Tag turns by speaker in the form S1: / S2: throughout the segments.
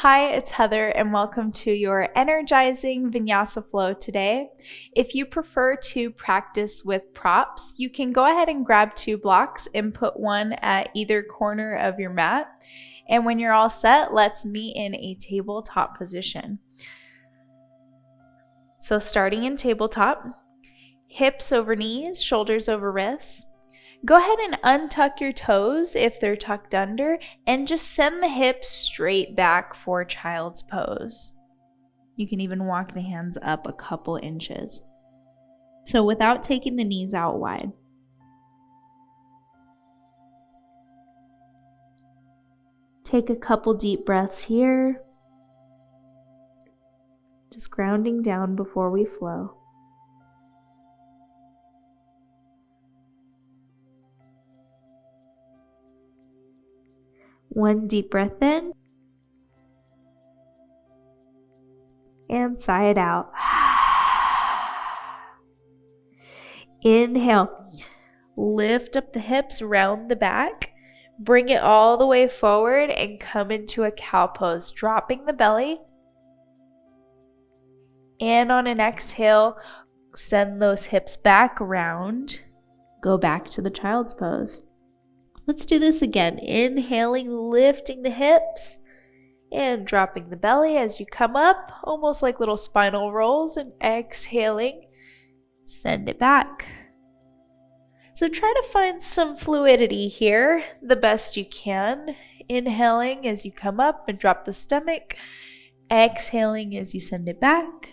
S1: Hi, it's Heather and welcome to your energizing vinyasa flow today. If you prefer to practice with props, you can go ahead and grab 2 blocks and put one at either corner of your mat. And when you're all set, let's meet in a tabletop position. So starting in tabletop, hips over knees, shoulders over wrists. Go ahead and untuck your toes if they're tucked under and just send the hips straight back for child's pose. You can even walk the hands up a couple inches. So without taking the knees out wide. Take a couple deep breaths here. Just grounding down before we flow. One deep breath in and sigh it out. Inhale, lift up the hips, round the back, bring it all the way forward and come into a cow pose, dropping the belly. And on an exhale, send those hips back around, go back to the child's pose. Let's do this again. Inhaling, lifting the hips and dropping the belly as you come up, almost like little spinal rolls, and exhaling, send it back. So try to find some fluidity here the best you can. Inhaling as you come up and drop the stomach, exhaling as you send it back.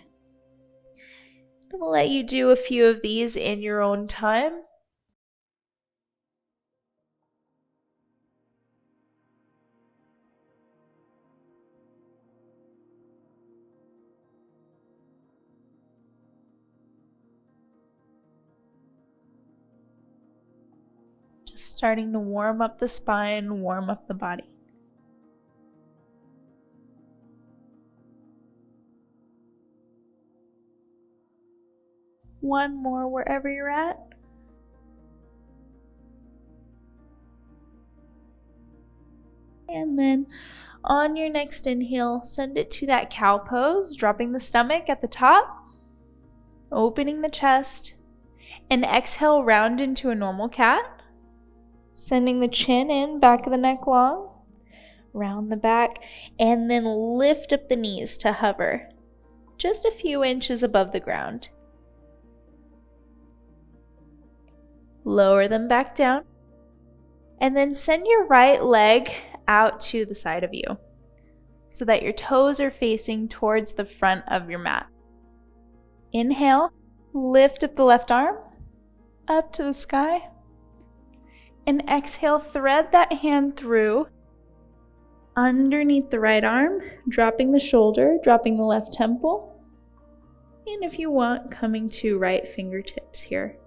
S1: I'm going to let you do a few of these in your own time. Just starting to warm up the spine, warm up the body. One more wherever you're at. And then on your next inhale, send it to that cow pose, dropping the stomach at the top, opening the chest, and exhale, round into a normal cat. Sending the chin in, back of the neck long, round the back, and then lift up the knees to hover just a few inches above the ground. Lower them back down, and then send your right leg out to the side of you so that your toes are facing towards the front of your mat. Inhale, lift up the left arm, up to the sky. And exhale, thread that hand through underneath the right arm, dropping the shoulder, dropping the left temple. And if you want, coming to right fingertips here.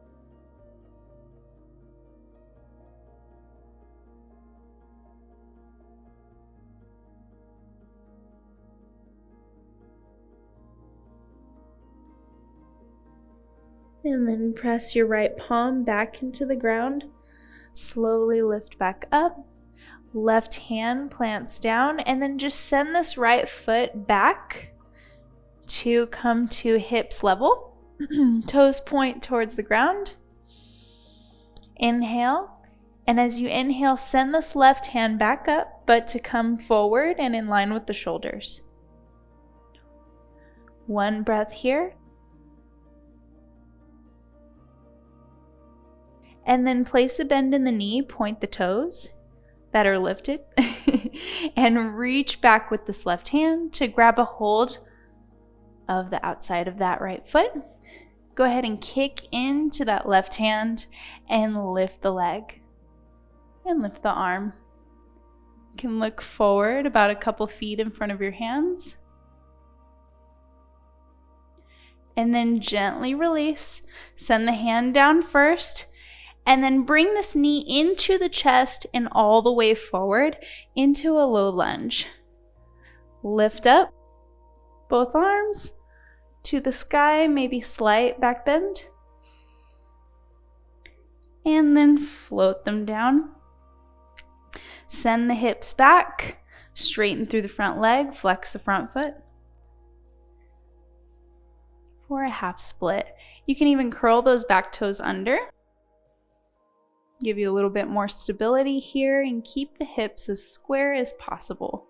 S1: And then press your right palm back into the ground. Slowly lift back up, left hand plants down, and then just send this right foot back to come to hips level. Toes point towards the ground. Inhale, and as you inhale, send this left hand back up, but to come forward and in line with the shoulders. One breath here. And then place a bend in the knee, point the toes that are lifted, and reach back with this left hand to grab a hold of the outside of that right foot. Go ahead and kick into that left hand and lift the leg and lift the arm. You can look forward about a couple feet in front of your hands. And then gently release. Send the hand down first. And then bring this knee into the chest and all the way forward into a low lunge. Lift up both arms to the sky, maybe slight back bend. And then float them down. Send the hips back,
S2: Straighten through the front leg, flex the front foot. For a half split. You can even curl those back toes under. Give you a little bit more stability here and keep the hips as square as possible.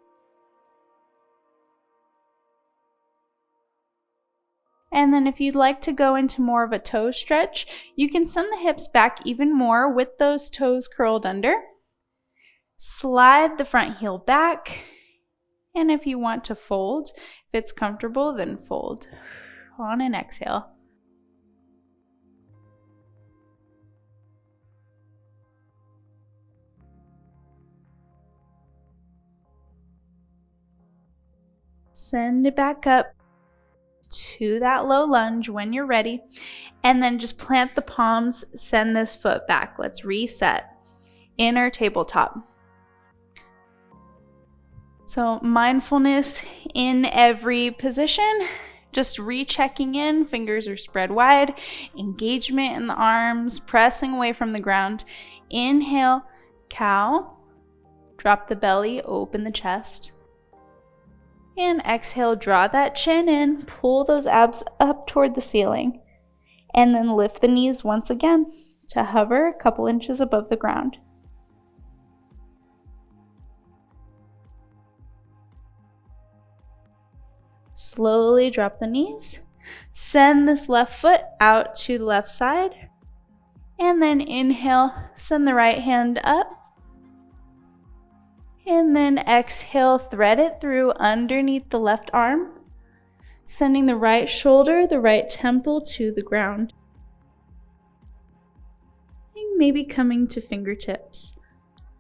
S2: And then if you'd like to go into more of a toe stretch, you can send the hips back even more with those toes curled under. Slide the front heel back. And if you want to fold, if it's comfortable, then fold. On an exhale. Send it back up to that low lunge when you're ready. And then just plant the palms, send this foot back. Let's reset. Inner tabletop. So mindfulness in every position. Just rechecking in, fingers are spread wide, engagement in the arms, pressing away from the ground. Inhale, cow, drop the belly, open the chest. And exhale, draw that chin in, pull those abs up toward the ceiling. And then lift the knees once again to hover a couple inches above the ground. Slowly drop the knees. Send this left foot out to the left side. And then inhale, send the right hand up. And then exhale, thread it through underneath the left arm. Sending the right shoulder, the right temple to the ground. And maybe coming to fingertips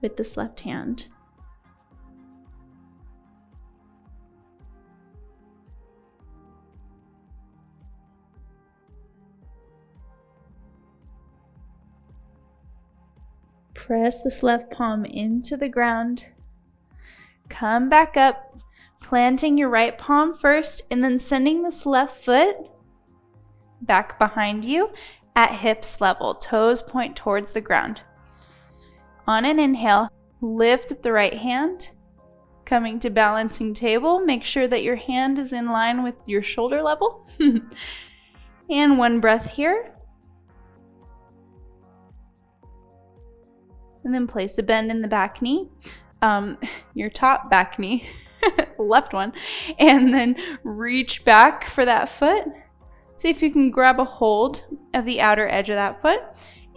S2: with this left hand. Press this left palm into the ground. Come back up, planting your right palm first, and then sending this left foot back behind you at hips level. Toes point towards the ground. On an inhale, lift up the right hand. Coming to balancing table, make sure that your hand is in line with your shoulder level. And one breath here. And then place a bend in the back knee, your top back knee, left one, and then reach back for that foot. See if you can grab a hold of the outer edge of that foot,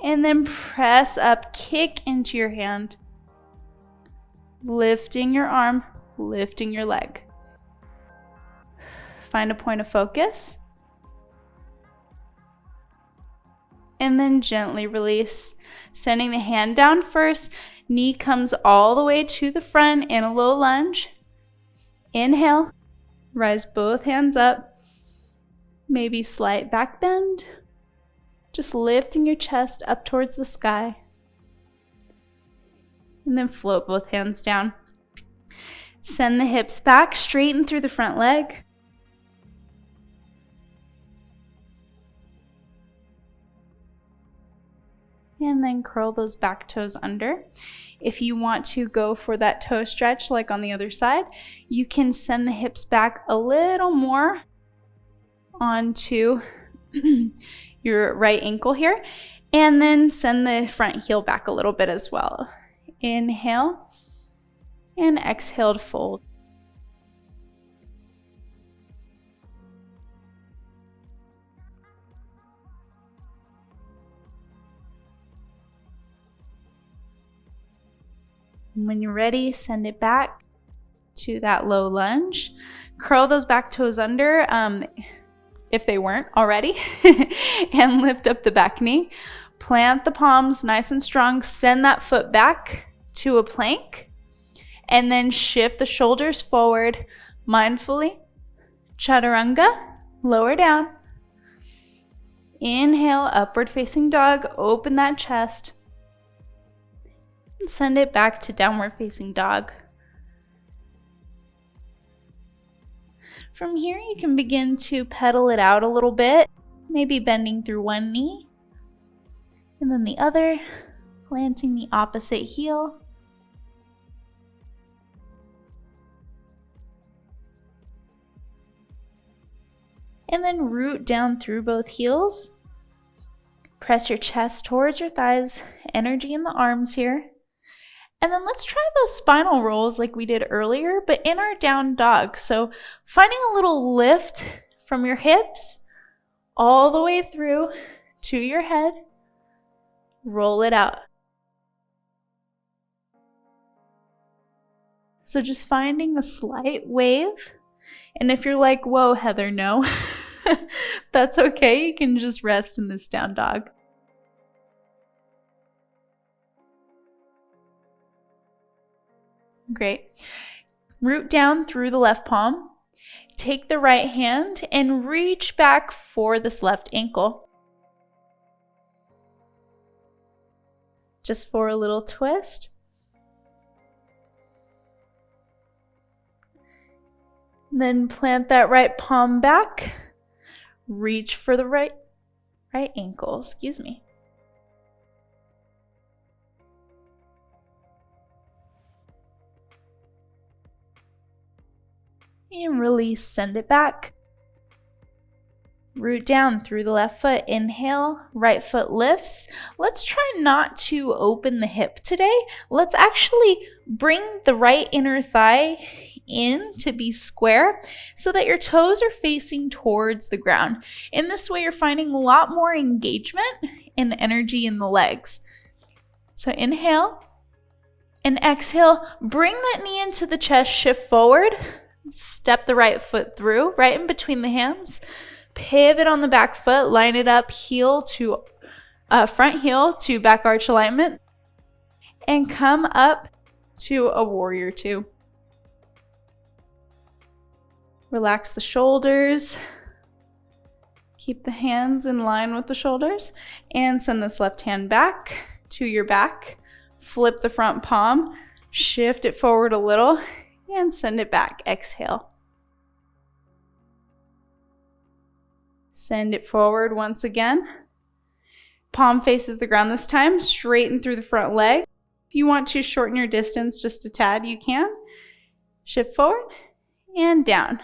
S2: and then press up, kick into your hand, lifting your arm, lifting your leg. Find a point of focus, and then gently release. Sending the hand down first, knee comes all the way to the front in a low lunge. Inhale, rise both hands up, maybe slight back bend, just lifting your chest up towards the sky. And then float both hands down. Send the hips back, straighten through the front leg. And then curl those back toes under. If you want to go for that toe stretch like on the other side, you can send the hips back a little more onto your right ankle here, and then send the front heel back a little bit as well. Inhale and exhale to fold. When you're ready, send it back to that low lunge. Curl those back toes under if they weren't already, and lift up the back knee. Plant the palms nice and strong. Send that foot back to a plank, and then shift the shoulders forward mindfully. Chaturanga, lower down. Inhale, upward facing dog. Open that chest. And send it back to downward facing dog. From here, you can begin to pedal it out a little bit, maybe bending through one knee, and then the other, planting the opposite heel. And then root down through both heels. Press your chest towards your thighs, energy in the arms here. And then let's try those spinal rolls like we did earlier, but in our down dog. So finding a little lift from your hips all the way through to your head. Roll it out. So just finding a slight wave. And if you're like, whoa, Heather, no, that's okay. You can just rest in this down dog. Great. Root down through the left palm. Take the right hand and reach back for this left ankle. Just for a little twist. Then plant that right palm back. Reach for the right ankle, excuse me. And release, send it back. Root down through the left foot. Inhale, right foot lifts. Let's try not to open the hip today. Let's actually bring the right inner thigh in to be square so that your toes are facing towards the ground. In this way, you're finding a lot more engagement and energy in the legs. So inhale and exhale. Bring that knee into the chest, shift forward. Step the right foot through, right in between the hands. Pivot on the back foot, line it up, heel to front heel to back arch alignment, and come up to a warrior two. Relax the shoulders. Keep the hands in line with the shoulders, and send this left hand back to your back. Flip the front palm, shift it forward a little, and send it back. Exhale. Send it forward once again. Palm faces the ground this time. Straighten through the front leg. If you want to shorten your distance just a tad, you can. Shift forward and down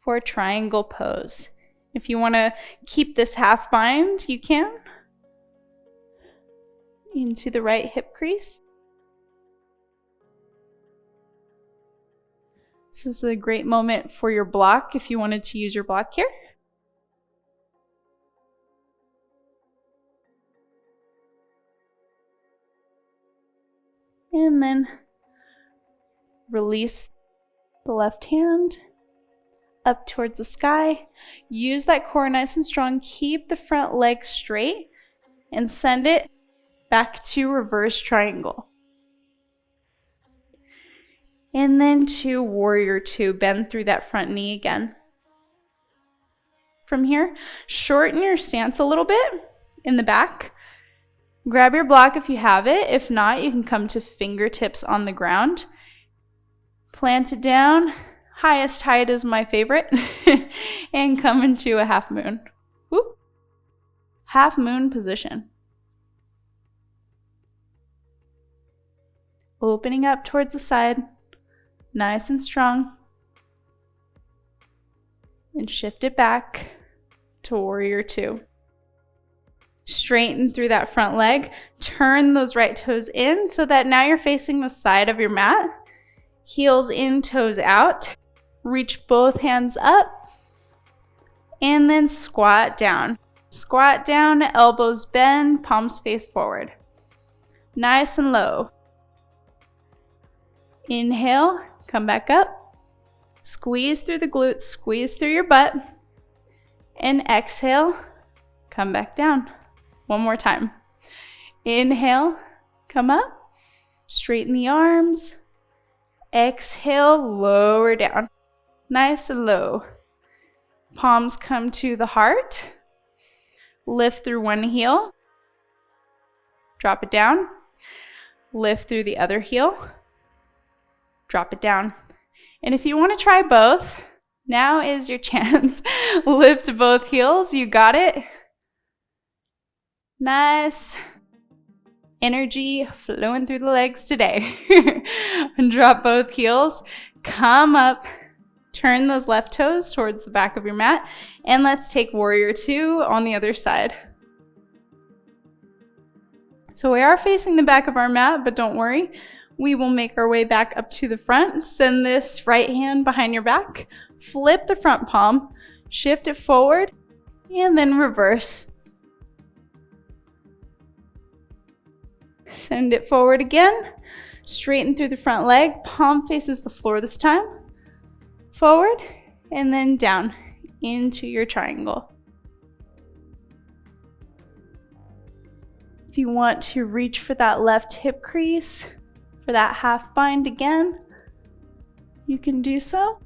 S2: for a triangle pose. If you want to keep this half bind, you can. Into the right hip crease. This is a great moment for your block if you wanted to use your block here. And then release the left hand up towards the sky. Use that core nice and strong. Keep the front leg straight and send it back to reverse triangle. And then to warrior two, bend through that front knee again. From here, shorten your stance a little bit in the back. Grab your block if you have it. If not, you can come to fingertips on the ground. Plant it down. Highest height is my favorite. And come into a half moon. Whoop. Half moon position. Opening up towards the side. Nice and strong. And shift it back to warrior two. Straighten through that front leg. Turn those right toes in so that now you're facing the side of your mat. Heels in, toes out. Reach both hands up. And then squat down. Squat down, elbows bend, palms face forward. Nice and low. Inhale, come back up. Squeeze through the glutes, squeeze through your butt. And exhale, come back down. One more time. Inhale, come up. Straighten the arms. Exhale, lower down. Nice and low. Palms come to the heart. Lift through one heel. Drop it down. Lift through the other heel. Drop it down. And if you want to try both, now is your chance. Lift both heels. You got it. Nice. Energy flowing through the legs today. And drop both heels. Come up. Turn those left toes towards the back of your mat, and let's take warrior two on the other side. So we are facing the back of our mat, but don't worry. We will make our way back up to the front. Send this right hand behind your back. Flip the front palm, shift it forward, and then reverse. Send it forward again. Straighten through the front leg. Palm faces the floor this time. Forward, and then down into your triangle. If you want to reach for that left hip crease, for that half bind again, you can do so.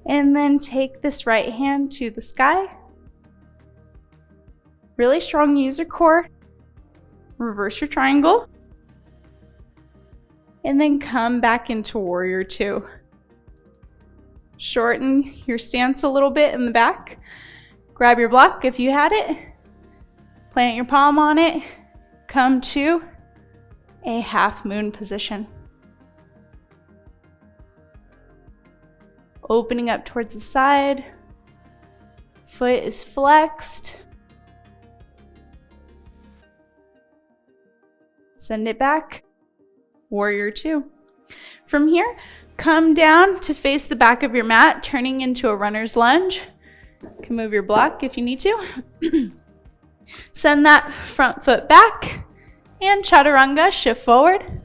S2: And then take this right hand to the sky. Really strong user core. Reverse your triangle. And then come back into warrior two. Shorten your stance a little bit in the back. Grab your block if you had it. Plant your palm on it. Come to a half moon position. Opening up towards the side. Foot is flexed. Send it back. Warrior two. From here, come down to face the back of your mat, turning into a runner's lunge. You can move your block if you need to. Send that front foot back and chaturanga, shift forward,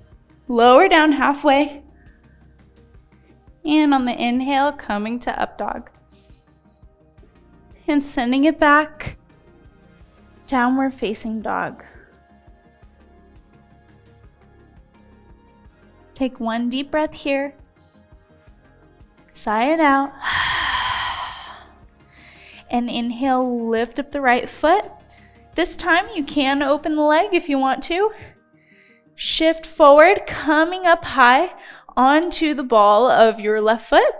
S2: lower down halfway. And on the inhale, coming to up dog. And sending it back, downward facing dog. Take one deep breath here. Sigh it out. And inhale, lift up the right foot. This time you can open the leg if you want to. Shift forward, coming up high onto the ball of your left foot.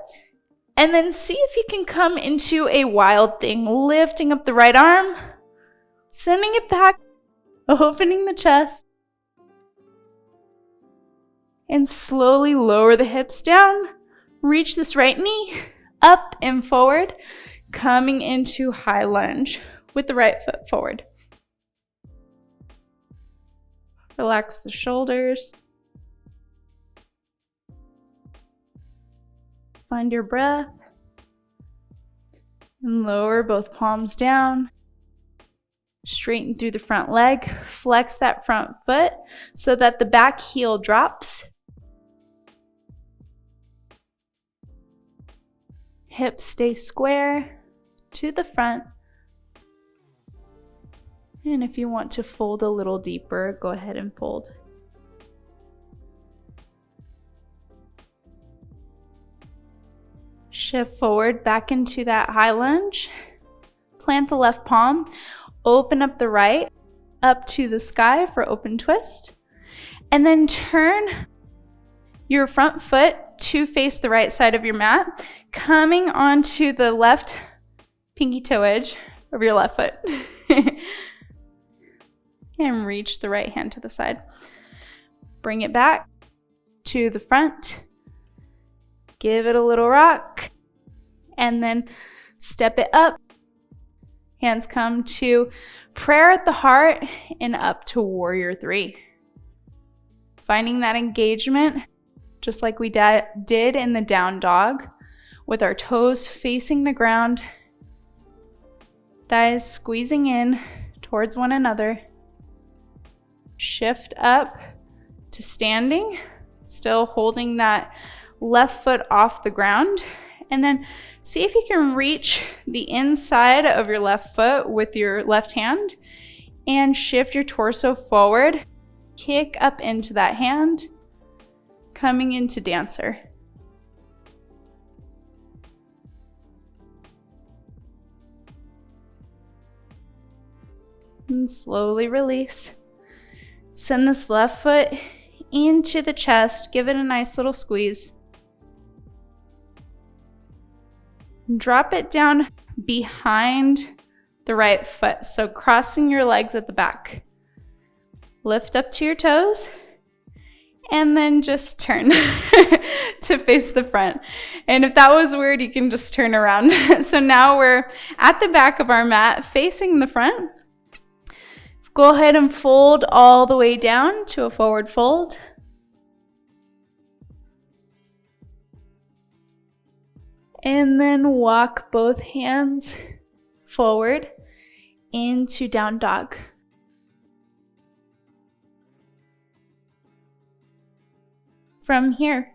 S2: And then see if you can come into a wild thing, lifting up the right arm, sending it back, opening the chest. And slowly lower the hips down. Reach this right knee up and forward, coming into high lunge with the right foot forward. Relax the shoulders. Find your breath. And lower both palms down. Straighten through the front leg. Flex that front foot so that the back heel drops. Hips stay square to the front. And if you want to fold a little deeper, go ahead and fold. Shift forward back into that high lunge. Plant the left palm. Open up the right up to the sky for open twist. And then turn your front foot to face the right side of your mat, coming onto the left pinky toe edge of your left foot. And reach the right hand to the side. Bring it back to the front. Give it a little rock. And then step it up. Hands come to prayer at the heart and up to warrior three. Finding that engagement, just like we did in the down dog, with our toes facing the ground, thighs squeezing in towards one another. Shift up to standing, still holding that left foot off the ground. And then see if you can reach the inside of your left foot with your left hand and shift your torso forward. Kick up into that hand, coming into dancer. And slowly release. Send this left foot into the chest. Give it a nice little squeeze. Drop it down behind the right foot, so crossing your legs at the back. Lift up to your toes. And then just turn to face the front. And if that was weird, you can just turn around. So now we're at the back of our mat facing the front. Go ahead and fold all the way down to a forward fold. And then walk both hands forward into down dog. From here,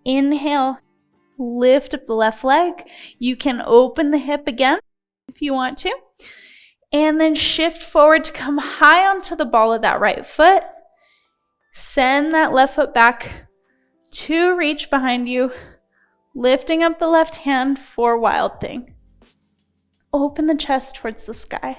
S2: inhale, lift up the left leg. You can open the hip again if you want to. And then shift forward to come high onto the ball of that right foot. Send that left foot back to reach behind you, lifting up the left hand for wild thing. Open the chest towards the sky.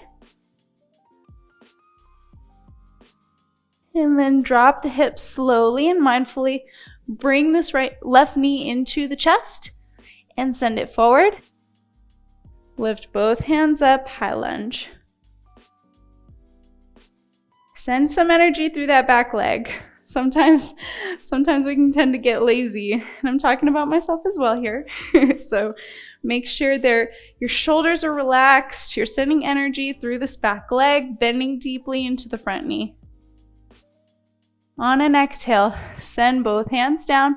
S2: And then drop the hips slowly and mindfully. Bring this left knee into the chest and send it forward. Lift both hands up, high lunge. Send some energy through that back leg. Sometimes we can tend to get lazy, and I'm talking about myself as well here. So make sure your shoulders are relaxed. You're sending energy through this back leg, bending deeply into the front knee. On an exhale, send both hands down,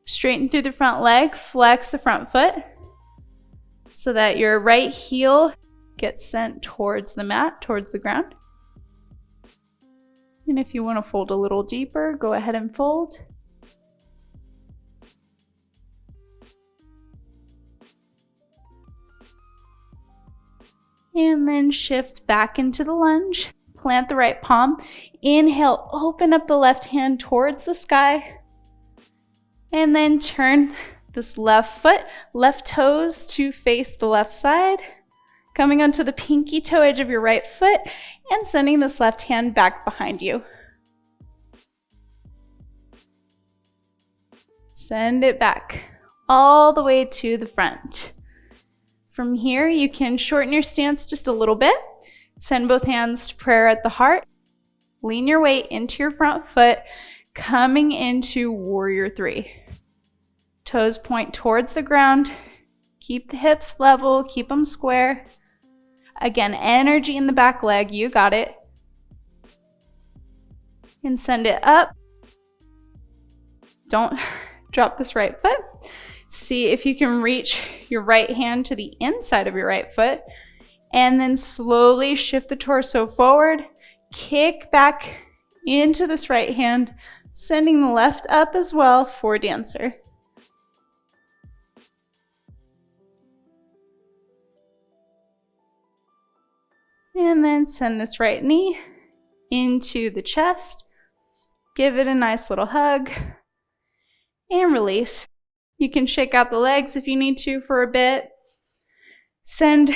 S2: straighten through the front leg, flex the front foot so that your right heel gets sent towards the mat, towards the ground. And if you want to fold a little deeper, go ahead and fold. And then shift back into the lunge. Plant the right palm. Inhale, open up the left hand towards the sky. And then turn this left foot, left toes to face the left side. Coming onto the pinky toe edge of your right foot and sending this left hand back behind you. Send it back all the way to the front. From here, you can shorten your stance just a little bit. Send both hands to prayer at the heart. Lean your weight into your front foot, coming into warrior three. Toes point towards the ground. Keep the hips level, keep them square. Again, energy in the back leg, you got it. And send it up. Don't drop this right foot. See if you can reach your right hand to the inside of your right foot. And then slowly shift the torso forward. Kick back into this right hand, sending the left up as well for dancer. And then send this right knee into the chest. Give it a nice little hug. And release. You can shake out the legs if you need to for a bit. Send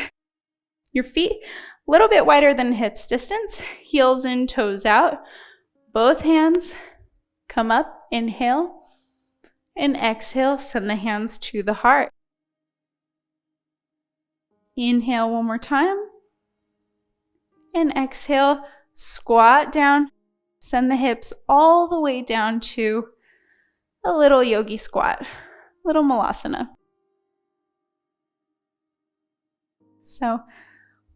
S2: your feet a little bit wider than hips distance. Heels in, toes out. Both hands come up. Inhale. And exhale. Send the hands to the heart. Inhale one more time. And exhale, squat down, send the hips all the way down to a little yogi squat, little malasana. So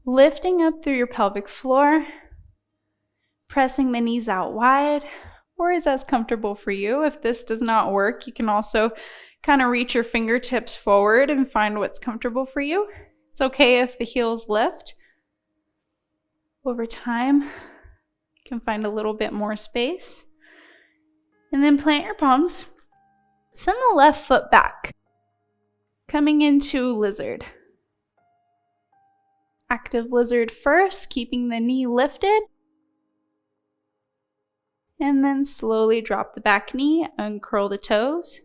S2: lifting up through your pelvic floor, pressing the knees out wide, or is as comfortable for you. If this does not work, you can also kind of reach your fingertips forward and find what's comfortable for you. It's okay if the heels lift. Over time, you can find a little bit more space. And then plant your palms. Send the left foot back. Coming into lizard. Active lizard first, keeping the knee lifted. And then slowly drop the back knee, uncurl the toes.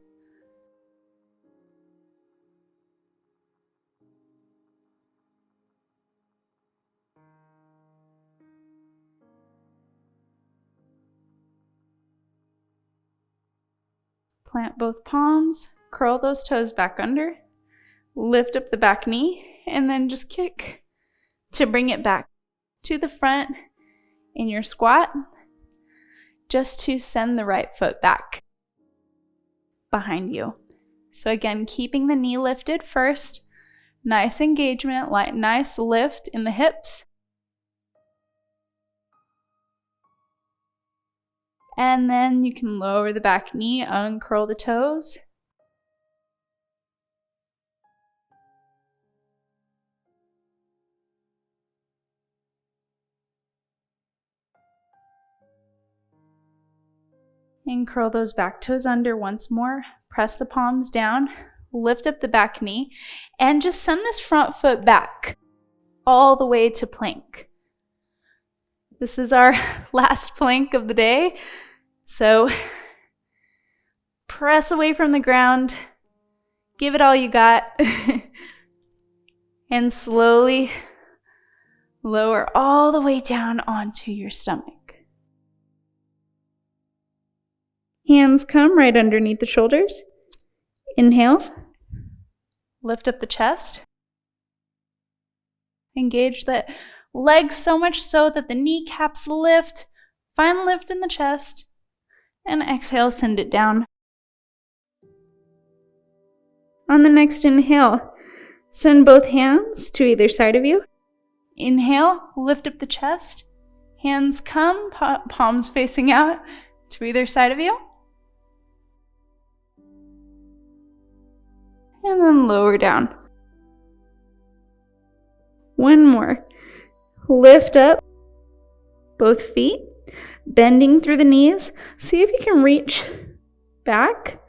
S2: Plant both palms, curl those toes back under, lift up the back knee, and then just kick to bring it back to the front in your squat. just to send the right foot back behind you. So again, keeping the knee lifted first. Nice engagement, nice lift in the hips. And then you can lower the back knee, uncurl the toes. And curl those back toes under once more. Press the palms down, lift up the back knee, and just send this front foot back all the way to plank. This is our last plank of the day. So press away from the ground, give it all you got, and slowly lower all the way down onto your stomach.
S1: Hands come right underneath the shoulders. Inhale.
S2: Lift up the chest. Engage the legs so much so that the kneecaps lift. Find lift in the chest. And exhale, send it down.
S1: On the next inhale, send both hands to either side of you.
S2: Inhale, lift up the chest. Hands come, palms facing out to either side of you. And then lower down.
S1: One more. Lift up both feet, bending through the knees. See if you can reach back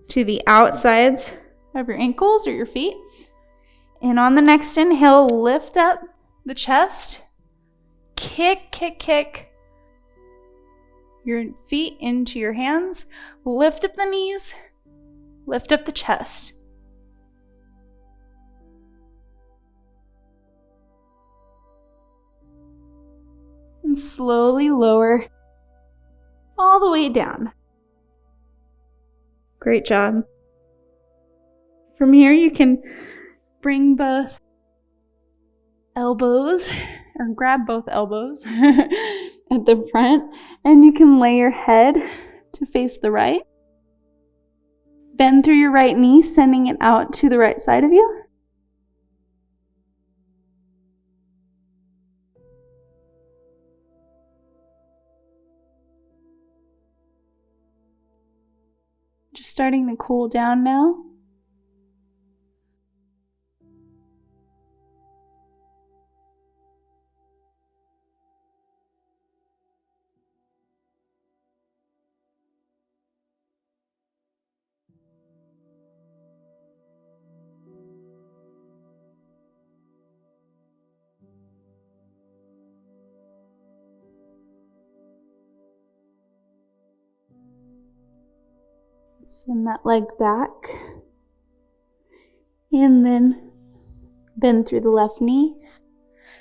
S1: to the outsides
S2: of your ankles or your feet. And on the next inhale, lift up the chest. Kick, kick, kick your feet into your hands. Lift up the knees. Lift up the chest. And slowly lower all the way down.
S1: Great job. From here, you can
S2: bring both elbows, or grab both elbows at the front, and you can lay your head to face the right. Bend through your right knee, sending it out to the right side of you. Just starting to cool down now. Send that leg back. And then bend through the left knee.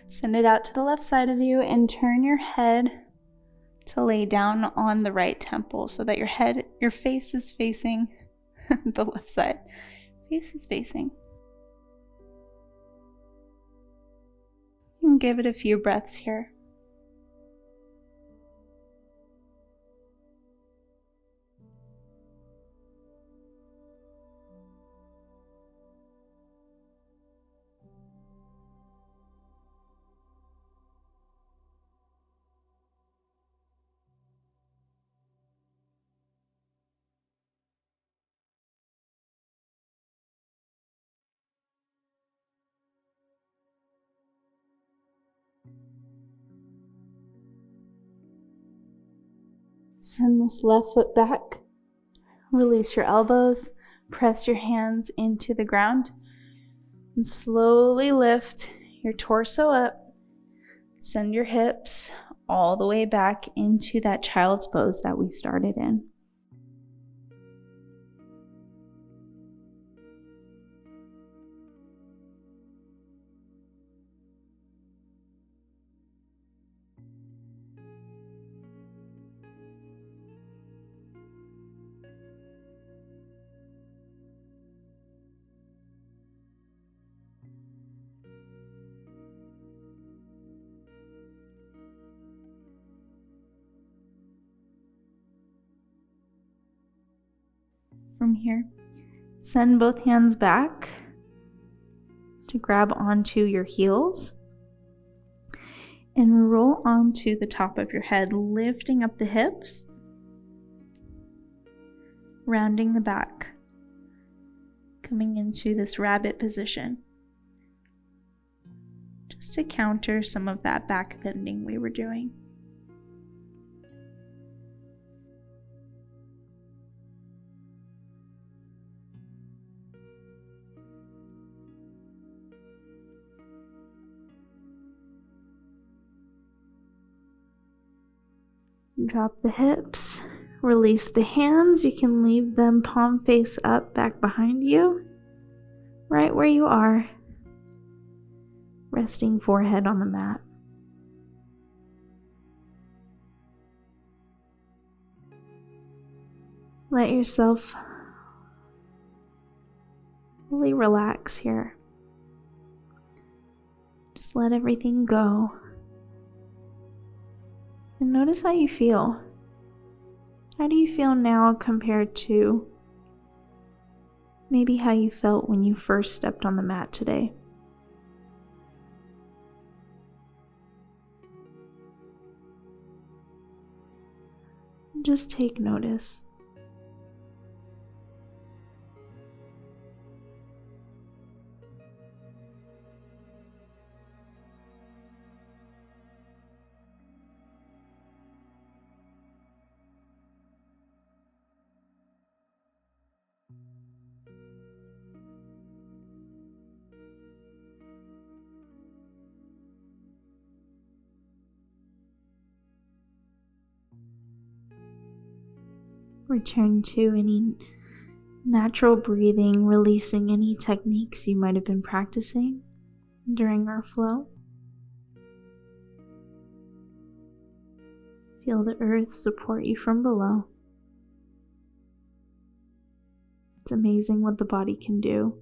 S2: Send it out to the left side of you and turn your head to lay down on the right temple so that your face is facing the left side. Face is facing. And give it a few breaths here. Send this left foot back. Release your elbows. Press your hands into the ground. And slowly lift your torso up. Send your hips all the way back into that child's pose that we started in. from here. Send both hands back to grab onto your heels and roll onto the top of your head, lifting up the hips, rounding the back, coming into this rabbit position, just to counter some of that back bending we were doing. Drop the hips, release the hands. You can leave them palm face up back behind you, right where you are, resting forehead on the mat. Let yourself fully relax here. Just let everything go. And notice how you feel. How do you feel now compared to maybe how you felt when you first stepped on the mat today? Just take notice. Return to any natural breathing, releasing any techniques you might have been practicing during our flow. Feel the earth support you from below. It's amazing what the body can do.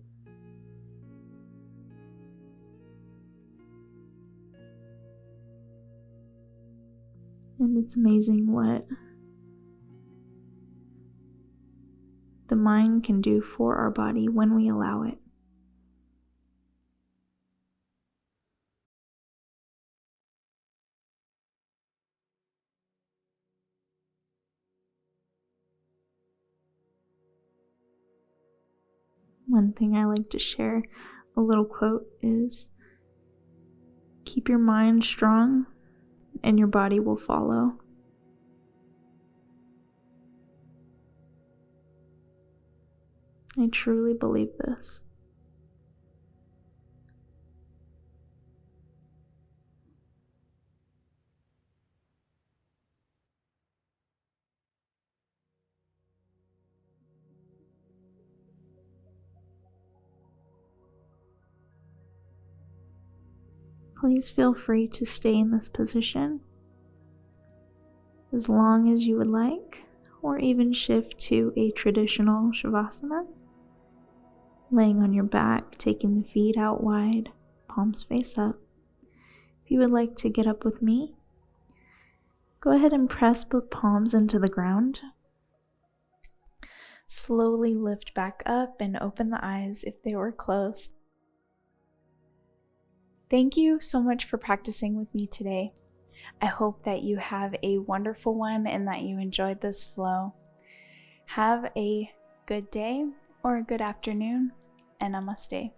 S2: And it's amazing what the mind can do for our body when we allow it. One thing I like to share, a little quote, is keep your mind strong and your body will follow. I truly believe this. Please feel free to stay in this position as long as you would like, or even shift to a traditional Shavasana, laying on your back, taking the feet out wide, palms face up. If you would like to get up with me, go ahead and press both palms into the ground. Slowly lift back up and open the eyes if they were closed. Thank you so much for practicing with me today. I hope that you have a wonderful one and that you enjoyed this flow. Have a good day or a good afternoon, and namaste.